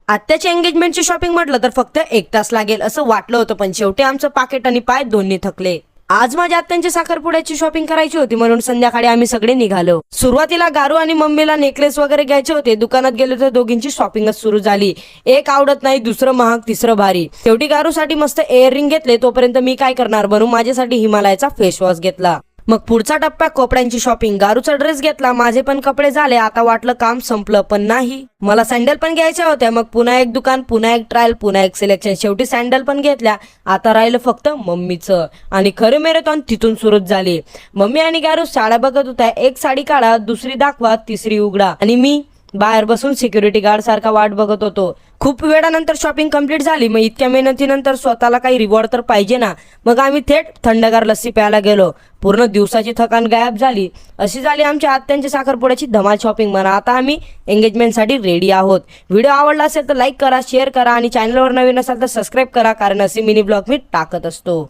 आत्याच्या एंगेजमेंटची shopping म्हटलं तर फक्त 1 तास लागेल असं वाटलं होतं, पण शेवटी आमचं पाकिट आणि पाय दोन्ही थकले. आज माझ्या आत्यांची साखरपुड्याची शॉपिंग करायची होती, म्हणून संध्याकाळी आम्ही सगळे निघालो. सुरुवातीला गारू आणि मम्मीला नेकलेस वगैरे घ्यायचे होते. दुकानात गेलो तर दोघींची शॉपिंगच सुरू झाली. एक आवडत नाही, दुसरं महाग, तिसरं भारी. शेवटी गारूसाठी मस्त इयरिंग घेतले. तोपर्यंत मी काय करणार, म्हणून माझ्यासाठी हिमालयाचा फेस वॉश घेतला. मग पुढचा टप्पा कपड्यांची शॉपिंग. गारूचा ड्रेस घेतला, माझे पण कपडे झाले. आता वाटलं काम संपलं, पण नाही. मला सँडल पण घ्यायच्या होत्या. मग पुन्हा एक दुकान, पुन्हा एक ट्रायल, पुन्हा एक सिलेक्शन. शेवटी सँडल पण घेतल्या. आता राहिलं फक्त मम्मीचं, आणि खरं मॅरेथॉन तिथून सुरू झाली. मम्मी आणि गारू साड्या बघत होत्या. एक साडी काढा, दुसरी दाखवा, तिसरी उघडा, आणि मी बाहेर बसून सिक्युरिटी गार्ड सारखा वाट बघत होतो. खूप वेळानंतर शॉपिंग कंप्लीट झाली. मग इतक्या मेहनतीनंतर स्वतःला काही रिवॉर्ड तर पाहिजे ना. मग आम्ही थेट थंडगार लस्सी प्यायला गेलो. पूर्ण दिवसाची थकान गायब झाली. अशी झाली आमच्या आत्यांच्या साखरपुड्याची धमाल शॉपिंग म्हणा. आता आम्ही एंगेजमेंटसाठी रेडी आहोत. व्हिडिओ आवडला असेल तर लाईक करा, शेअर करा, आणि चॅनलवर नवीन असाल तर सबस्क्राईब करा, कारण असे मिनी ब्लॉग मी टाकत असतो.